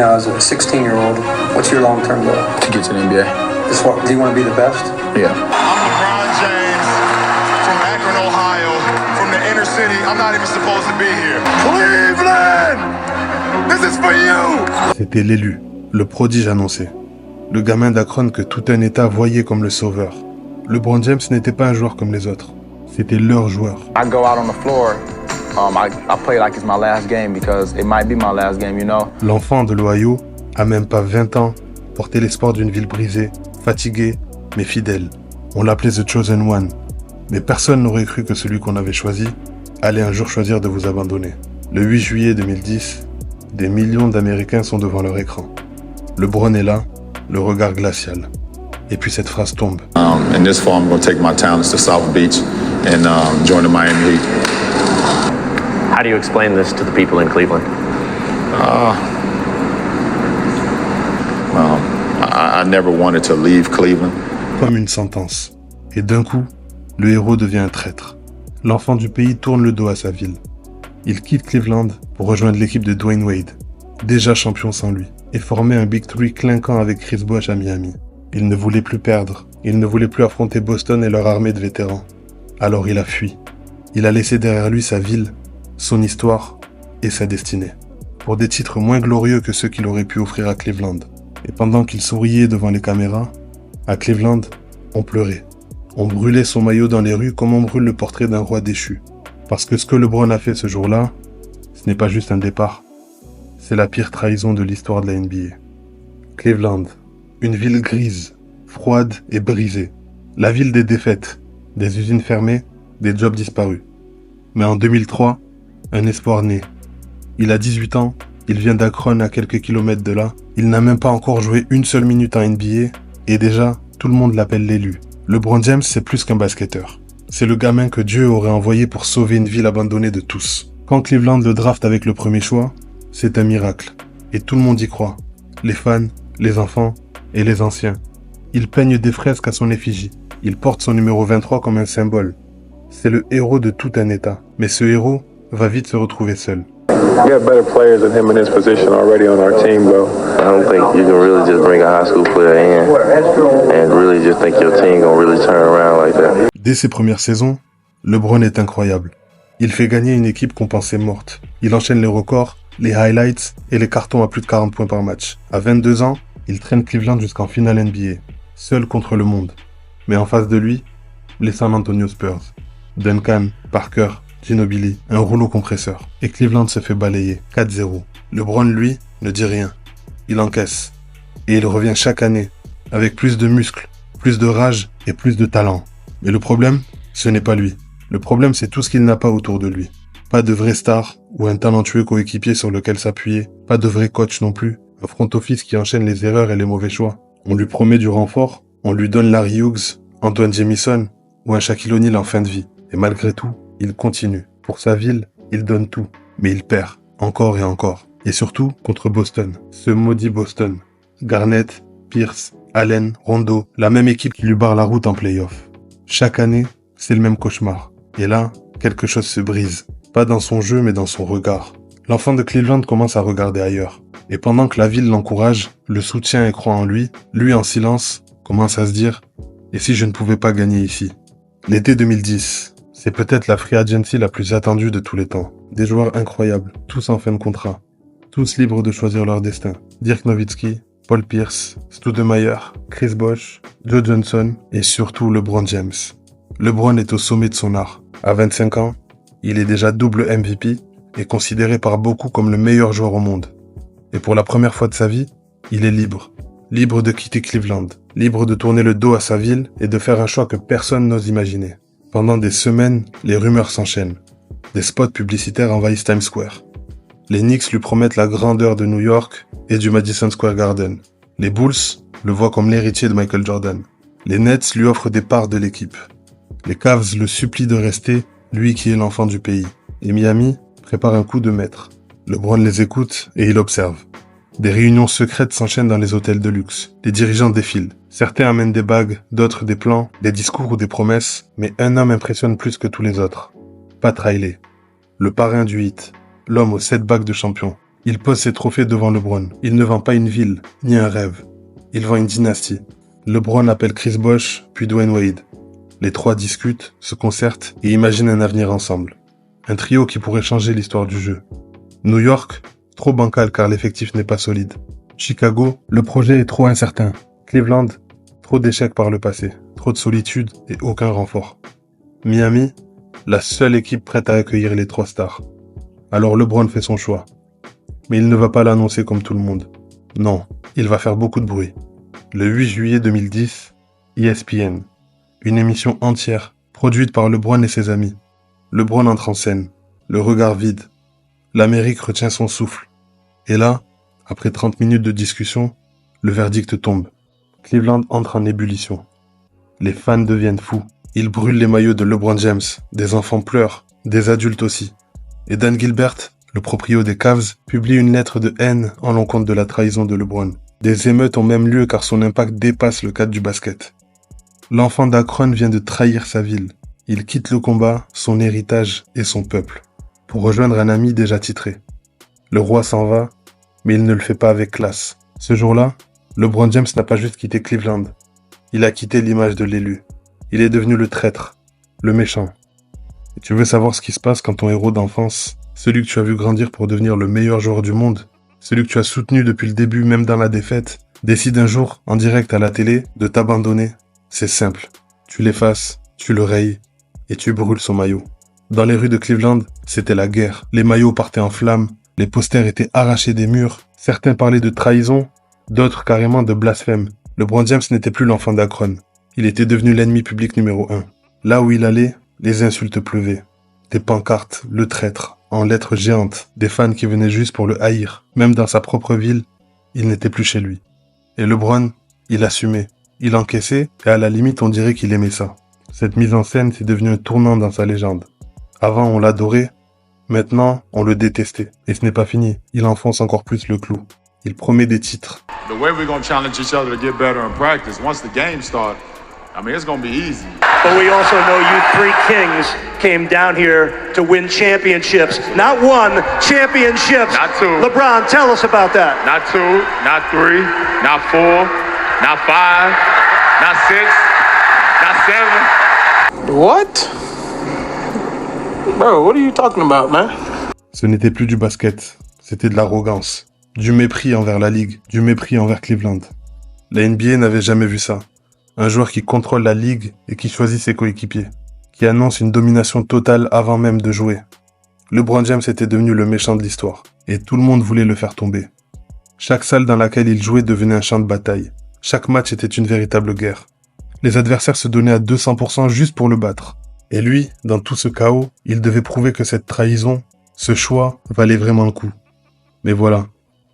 Now, as a 16-year-old, what's your long-term goal? To get to the NBA. Do you want to be the best? Yeah. I'm LeBron James from Akron, Ohio, from the inner city. I'm not even supposed to be here. Cleveland! This is for you! C'était l'élu, le prodige annoncé. Le gamin d'Akron que tout un État voyait comme le sauveur. LeBron James n'était pas un joueur comme les autres. C'était leur joueur. I go out on the floor. I play like it's my last game because it might be my last game, you know. L'enfant de l'Ohio, à même pas 20 ans, portait l'espoir d'une ville brisée, fatiguée, mais fidèle. On l'appelait The Chosen One. Mais personne n'aurait cru que celui qu'on avait choisi allait un jour choisir de vous abandonner. Le 8 juillet 2010, des millions d'Américains sont devant leur écran. LeBron est là, le regard glacial. Et puis cette phrase tombe. And this fall, I'm going to take my talents to South Beach and join the Miami Heat. How do you explain this to the people in Cleveland? I never wanted to leave Cleveland. Comme une sentence. Et d'un coup, le héros devient un traître. L'enfant du pays tourne le dos à sa ville. Il quitte Cleveland pour rejoindre l'équipe de Dwayne Wade, déjà champion sans lui, et former un Big Three clinquant avec Chris Bosh à Miami. Il ne voulait plus perdre. Il ne voulait plus affronter Boston et leur armée de vétérans. Alors il a fui. Il a laissé derrière lui sa ville, son histoire et sa destinée, pour des titres moins glorieux que ceux qu'il aurait pu offrir à Cleveland. Et pendant qu'il souriait devant les caméras, à Cleveland, on pleurait. On brûlait son maillot dans les rues comme on brûle le portrait d'un roi déchu. Parce que ce que LeBron a fait ce jour-là, ce n'est pas juste un départ. C'est la pire trahison de l'histoire de la NBA. Cleveland, une ville grise, froide et brisée. La ville des défaites, des usines fermées, des jobs disparus. Mais en 2003, un espoir naît. Il a 18 ans, il vient d'Akron à quelques kilomètres de là. Il n'a même pas encore joué une seule minute en NBA et déjà, tout le monde l'appelle l'élu. LeBron James, c'est plus qu'un basketteur. C'est le gamin que Dieu aurait envoyé pour sauver une ville abandonnée de tous. Quand Cleveland le draft avec le premier choix, c'est un miracle. Et tout le monde y croit. Les fans, les enfants et les anciens. Il peigne des fresques à son effigie. Il porte son numéro 23 comme un symbole. C'est le héros de tout un État. Mais ce héros va vite se retrouver seul. We got better players than him in this position already on our team, bro. I don't think you can really just bring a high school player in and really just think your team gonna really turn around like that. Dès ses premières saisons, LeBron est incroyable. Il fait gagner une équipe qu'on pensait morte. Il enchaîne les records, les highlights et les cartons à plus de 40 points par match. À 22 ans, il traîne Cleveland jusqu'en finale NBA, seul contre le monde. Mais en face de lui, les San Antonio Spurs. Duncan, Parker, Ginobili, un rouleau compresseur. Et Cleveland se fait balayer, 4-0. LeBron, lui, ne dit rien. Il encaisse. Et il revient chaque année, avec plus de muscles, plus de rage et plus de talent. Mais le problème, ce n'est pas lui. Le problème, c'est tout ce qu'il n'a pas autour de lui. Pas de vraie star ou un talentueux coéquipier sur lequel s'appuyer. Pas de vrai coach non plus. Un front office qui enchaîne les erreurs et les mauvais choix. On lui promet du renfort, on lui donne Larry Hughes, Antoine Jamison ou un Shaquille O'Neal en fin de vie. Et malgré tout, il continue. Pour sa ville, il donne tout. Mais il perd, encore et encore. Et surtout, contre Boston. Ce maudit Boston. Garnett, Pierce, Allen, Rondo, la même équipe qui lui barre la route en play-off. Chaque année, c'est le même cauchemar. Et là, quelque chose se brise. Pas dans son jeu, mais dans son regard. L'enfant de Cleveland commence à regarder ailleurs. Et pendant que la ville l'encourage, le soutient et croit en lui, lui en silence, commence à se dire « Et si je ne pouvais pas gagner ici ?» L'été 2010, c'est peut-être la free agency la plus attendue de tous les temps. Des joueurs incroyables, tous en fin de contrat. Tous libres de choisir leur destin. Dirk Nowitzki, Paul Pierce, Stoudemire, Chris Bosh, Joe Johnson et surtout LeBron James. LeBron est au sommet de son art. À 25 ans, il est déjà double MVP et considéré par beaucoup comme le meilleur joueur au monde. Et pour la première fois de sa vie, il est libre. Libre de quitter Cleveland. Libre de tourner le dos à sa ville et de faire un choix que personne n'ose imaginer. Pendant des semaines, les rumeurs s'enchaînent. Des spots publicitaires envahissent Times Square. Les Knicks lui promettent la grandeur de New York et du Madison Square Garden. Les Bulls le voient comme l'héritier de Michael Jordan. Les Nets lui offrent des parts de l'équipe. Les Cavs le supplient de rester, lui qui est l'enfant du pays. Et Miami prépare un coup de maître. LeBron les écoute et il observe. Des réunions secrètes s'enchaînent dans les hôtels de luxe. Les dirigeants défilent. Certains amènent des bagues, d'autres des plans, des discours ou des promesses, mais un homme impressionne plus que tous les autres. Pat Riley, le parrain du hit, l'homme aux 7 bagues de champion. Il pose ses trophées devant LeBron. Il ne vend pas une ville, ni un rêve. Il vend une dynastie. LeBron appelle Chris Bosh, puis Dwayne Wade. Les trois discutent, se concertent et imaginent un avenir ensemble. Un trio qui pourrait changer l'histoire du jeu. New York, trop bancal car l'effectif n'est pas solide. Chicago, le projet est trop incertain. Cleveland, trop d'échecs par le passé, trop de solitude et aucun renfort. Miami, la seule équipe prête à accueillir les trois stars. Alors LeBron fait son choix. Mais il ne va pas l'annoncer comme tout le monde. Non, il va faire beaucoup de bruit. Le 8 juillet 2010, ESPN. Une émission entière, produite par LeBron et ses amis. LeBron entre en scène, le regard vide. L'Amérique retient son souffle. Et là, après 30 minutes de discussion, le verdict tombe. Cleveland entre en ébullition. Les fans deviennent fous. Ils brûlent les maillots de LeBron James. Des enfants pleurent, des adultes aussi. Et Dan Gilbert, le proprio des Cavs, publie une lettre de haine en l'encontre de la trahison de LeBron. Des émeutes ont même lieu car son impact dépasse le cadre du basket. L'enfant d'Akron vient de trahir sa ville. Il quitte le combat, son héritage et son peuple, pour rejoindre un ami déjà titré. Le roi s'en va, mais il ne le fait pas avec classe. Ce jour-là, LeBron James n'a pas juste quitté Cleveland. Il a quitté l'image de l'élu. Il est devenu le traître, le méchant. Et tu veux savoir ce qui se passe quand ton héros d'enfance, celui que tu as vu grandir pour devenir le meilleur joueur du monde, celui que tu as soutenu depuis le début même dans la défaite, décide un jour, en direct à la télé, de t'abandonner? C'est simple. Tu l'effaces, tu le rayes, et tu brûles son maillot. Dans les rues de Cleveland, c'était la guerre. Les maillots partaient en flammes, les posters étaient arrachés des murs, certains parlaient de trahison, d'autres carrément de blasphème. LeBron James n'était plus l'enfant d'Akron. Il était devenu l'ennemi public numéro 1. Là où il allait, les insultes pleuvaient. Des pancartes, le traître, en lettres géantes, des fans qui venaient juste pour le haïr. Même dans sa propre ville, il n'était plus chez lui. Et LeBron, il assumait. Il encaissait, et à la limite on dirait qu'il aimait ça. Cette mise en scène s'est devenue un tournant dans sa légende. Avant on l'adorait, maintenant on le détestait. Et ce n'est pas fini, il enfonce encore plus le clou. Il promet des titres. The way we're going to challenge each other to get better in practice, once the game starts, I mean, it's going to be easy. But we also know you three kings came down here to win championships. Not one, championships. Not two. LeBron, tell us about that. Not 2, not 3, not 4, not 5, not 6, not 7. What? Bro, what are you talking about, man? Ce n'était plus du basket, c'était de l'arrogance. Du mépris envers la ligue, du mépris envers Cleveland. La NBA n'avait jamais vu ça. Un joueur qui contrôle la ligue et qui choisit ses coéquipiers. Qui annonce une domination totale avant même de jouer. LeBron James était devenu le méchant de l'histoire. Et tout le monde voulait le faire tomber. Chaque salle dans laquelle il jouait devenait un champ de bataille. Chaque match était une véritable guerre. Les adversaires se donnaient à 200% juste pour le battre. Et lui, dans tout ce chaos, il devait prouver que cette trahison, ce choix, valait vraiment le coup. Mais voilà,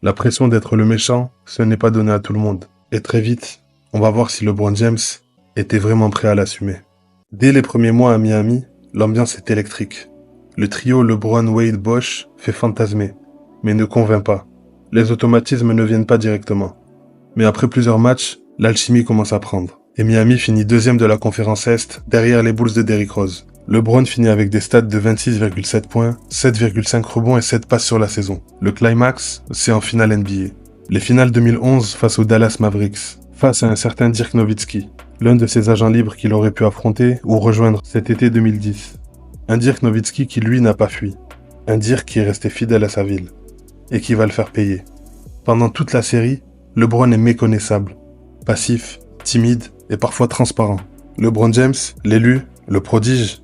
la pression d'être le méchant, ce n'est pas donné à tout le monde. Et très vite, on va voir si LeBron James était vraiment prêt à l'assumer. Dès les premiers mois à Miami, l'ambiance est électrique. Le trio LeBron, Wade, Bosh fait fantasmer, mais ne convainc pas. Les automatismes ne viennent pas directement. Mais après plusieurs matchs, l'alchimie commence à prendre. Et Miami finit deuxième de la conférence Est, derrière les Bulls de Derrick Rose. LeBron finit avec des stats de 26,7 points, 7,5 rebonds et 7 passes sur la saison. Le climax, c'est en finale NBA. Les finales 2011 face aux Dallas Mavericks, face à un certain Dirk Nowitzki, l'un de ses agents libres qu'il aurait pu affronter ou rejoindre cet été 2010. Un Dirk Nowitzki qui lui n'a pas fui. Un Dirk qui est resté fidèle à sa ville. Et qui va le faire payer. Pendant toute la série, LeBron est méconnaissable, passif, timide et parfois transparent. LeBron James, l'élu, le prodige,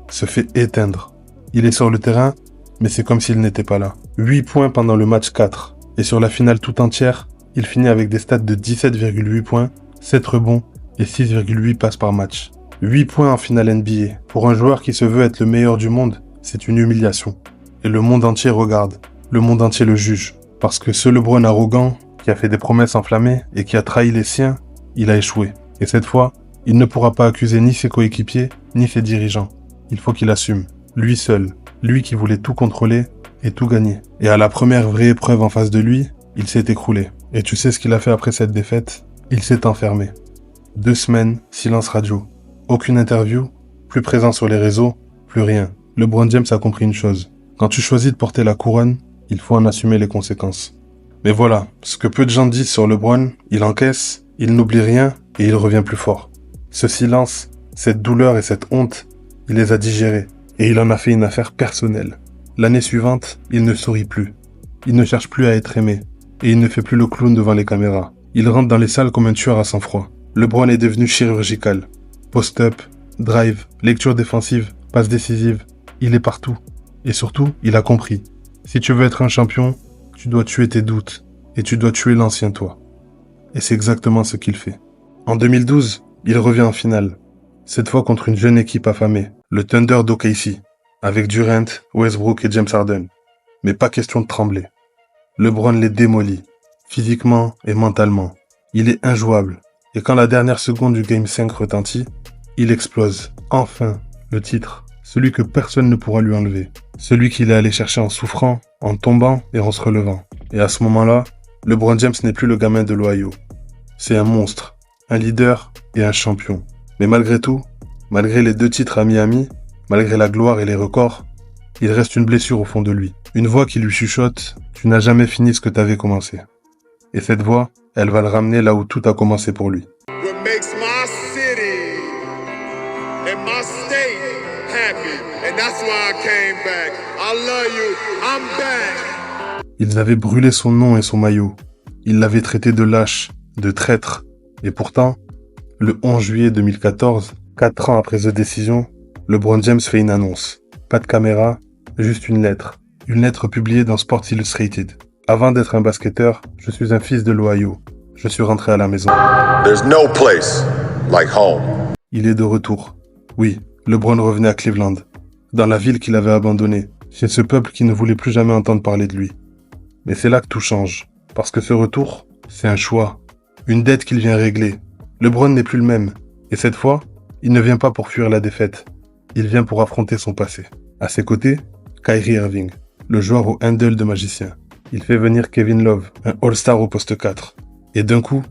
se fait éteindre. Il est sur le terrain, mais c'est comme s'il n'était pas là. 8 points pendant le match 4. Et sur la finale tout entière, il finit avec des stats de 17,8 points, 7 rebonds et 6,8 passes par match. 8 points en finale NBA. Pour un joueur qui se veut être le meilleur du monde, c'est une humiliation. Et le monde entier regarde. Le monde entier le juge. Parce que ce LeBron arrogant, qui a fait des promesses enflammées et qui a trahi les siens, il a échoué. Et cette fois, il ne pourra pas accuser ni ses coéquipiers, ni ses dirigeants. Il faut qu'il assume. Lui seul. Lui qui voulait tout contrôler et tout gagner. Et à la première vraie épreuve en face de lui, il s'est écroulé. Et tu sais ce qu'il a fait après cette défaite? Il s'est enfermé. 2 semaines, silence radio. Aucune interview, plus présent sur les réseaux, plus rien. LeBron James a compris une chose. Quand tu choisis de porter la couronne, Il faut en assumer les conséquences. Mais voilà, ce que peu de gens disent sur LeBron, il encaisse, il n'oublie rien et il revient plus fort. Ce silence, cette douleur et cette honte, il les a digérés et il en a fait une affaire personnelle. L'année suivante, il ne sourit plus. Il ne cherche plus à être aimé et il ne fait plus le clown devant les caméras. Il rentre dans les salles comme un tueur à sang-froid. LeBron est devenu chirurgical. Post-up, drive, lecture défensive, passe décisive, il est partout. Et surtout, il a compris. Si tu veux être un champion, tu dois tuer tes doutes et tu dois tuer l'ancien toi. Et c'est exactement ce qu'il fait. En 2012, il revient en finale. Cette fois contre une jeune équipe affamée, le Thunder d'OKC, avec Durant, Westbrook et James Harden. Mais pas question de trembler. LeBron les démolit, physiquement et mentalement. Il est injouable. Et quand la dernière seconde du Game 5 retentit, il explose. Enfin, le titre. Celui que personne ne pourra lui enlever. Celui qu'il est allé chercher en souffrant, en tombant et en se relevant. Et à ce moment-là, LeBron James n'est plus le gamin de l'Ohio. C'est un monstre, un leader et un champion. Mais malgré tout, malgré les 2 titres à Miami, malgré la gloire et les records, il reste une blessure au fond de lui. Une voix qui lui chuchote « Tu n'as jamais fini ce que t'avais commencé ». Et cette voix, elle va le ramener là où tout a commencé pour lui. What makes my city and my state happy, and that's why I came back. I love you. I'm back. Ils avaient brûlé son nom et son maillot. Ils l'avaient traité de lâche, de traître. Et pourtant, le 11 juillet 2014, 4 ans après cette décision, LeBron James fait une annonce. Pas de caméra, juste une lettre. Une lettre publiée dans Sports Illustrated. Avant d'être un basketteur, je suis un fils de l'Ohio. Je suis rentré à la maison. There's no place like home. Il est de retour. Oui, LeBron revenait à Cleveland, dans la ville qu'il avait abandonnée, chez ce peuple qui ne voulait plus jamais entendre parler de lui. Mais c'est là que tout change, parce que ce retour, c'est un choix, une dette qu'il vient régler. LeBron n'est plus le même, et cette fois, il ne vient pas pour fuir la défaite, il vient pour affronter son passé. À ses côtés, Kyrie Irving, le joueur au handle de magicien. Il fait venir Kevin Love, un All-Star au poste 4. Et d'un coup,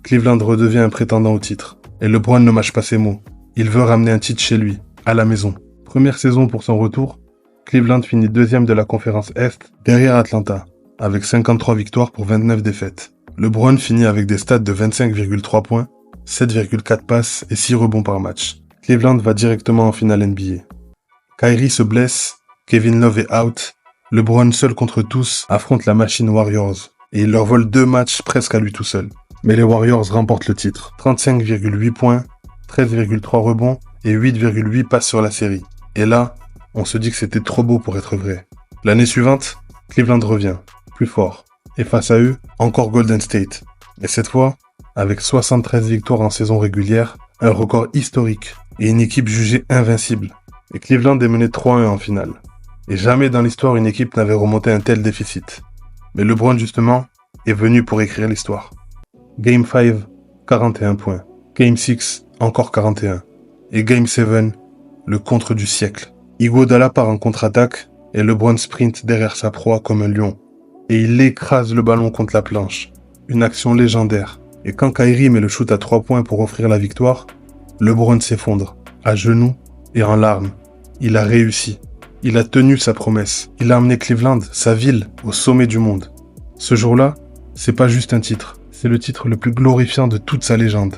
Cleveland redevient un prétendant au titre. Et LeBron ne mâche pas ses mots. Il veut ramener un titre chez lui, à la maison. Première saison pour son retour, Cleveland finit 2e de la conférence Est, derrière Atlanta, avec 53 victoires pour 29 défaites. LeBron finit avec des stats de 25,3 points, 7,4 passes et 6 rebonds par match. Cleveland va directement en finale NBA. Kyrie se blesse, Kevin Love est out, LeBron seul contre tous affronte la machine Warriors et il leur vole 2 matchs presque à lui tout seul. Mais les Warriors remportent le titre. 35,8 points, 13,3 rebonds et 8,8 passes sur la série. Et là, on se dit que c'était trop beau pour être vrai. L'année suivante, Cleveland revient, plus fort. Et face à eux, encore Golden State. Et cette fois, avec 73 victoires en saison régulière, un record historique et une équipe jugée invincible. Et Cleveland est mené 3-1 en finale. Et jamais dans l'histoire une équipe n'avait remonté un tel déficit. Mais LeBron justement est venu pour écrire l'histoire. Game 5, 41 points. Game 6, encore 41. Et Game 7, le contre du siècle. Iguodala part en contre-attaque et LeBron sprint derrière sa proie comme un lion. Et il écrase le ballon contre la planche. Une action légendaire. Et quand Kyrie met le shoot à 3 points pour offrir la victoire, LeBron s'effondre, à genoux et en larmes. Il a réussi. Il a tenu sa promesse. Il a amené Cleveland, sa ville, au sommet du monde. Ce jour-là, c'est pas juste un titre. C'est le titre le plus glorifiant de toute sa légende.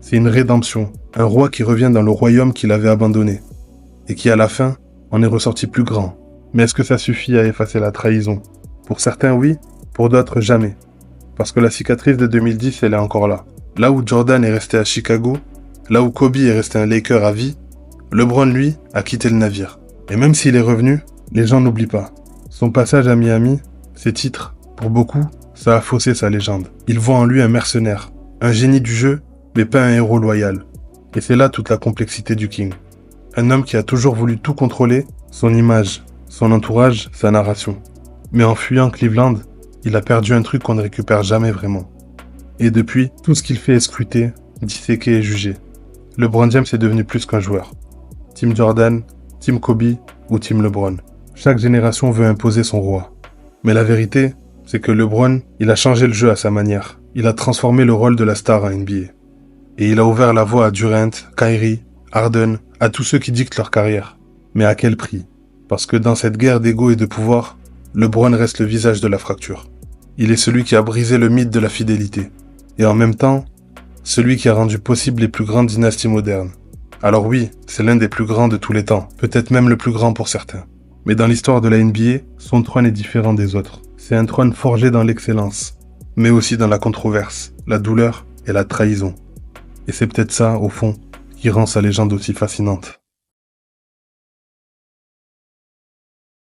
C'est une rédemption. Un roi qui revient dans le royaume qu'il avait abandonné. Et qui, à la fin, en est ressorti plus grand. Mais est-ce que ça suffit à effacer la trahison? Pour certains, oui. Pour d'autres, jamais. Parce que la cicatrice de 2010, elle est encore là. Là où Jordan est resté à Chicago, là où Kobe est resté un Laker à vie, LeBron, lui, a quitté le navire. Et même s'il est revenu, les gens n'oublient pas. Son passage à Miami, ses titres, pour beaucoup, ça a faussé sa légende. Ils voient en lui un mercenaire, un génie du jeu, mais pas un héros loyal. Et c'est là toute la complexité du King. Un homme qui a toujours voulu tout contrôler, son image, son entourage, sa narration. Mais en fuyant Cleveland, il a perdu un truc qu'on ne récupère jamais vraiment. Et depuis, tout ce qu'il fait est scruté, disséqué et jugé. LeBron James est devenu plus qu'un joueur. Team Jordan, Team Kobe ou Team LeBron. Chaque génération veut imposer son roi. Mais la vérité, c'est que LeBron, il a changé le jeu à sa manière. Il a transformé le rôle de la star à NBA. Et il a ouvert la voie à Durant, Kyrie, Harden, à tous ceux qui dictent leur carrière. Mais à quel prix? Parce que dans cette guerre d'ego et de pouvoir, LeBron reste le visage de la fracture. Il est celui qui a brisé le mythe de la fidélité. Et en même temps, celui qui a rendu possible les plus grandes dynasties modernes. Alors oui, c'est l'un des plus grands de tous les temps, peut-être même le plus grand pour certains. Mais dans l'histoire de la NBA, son trône est différent des autres. C'est un trône forgé dans l'excellence, mais aussi dans la controverse, la douleur et la trahison. Et c'est peut-être ça, au fond, qui rend sa légende aussi fascinante.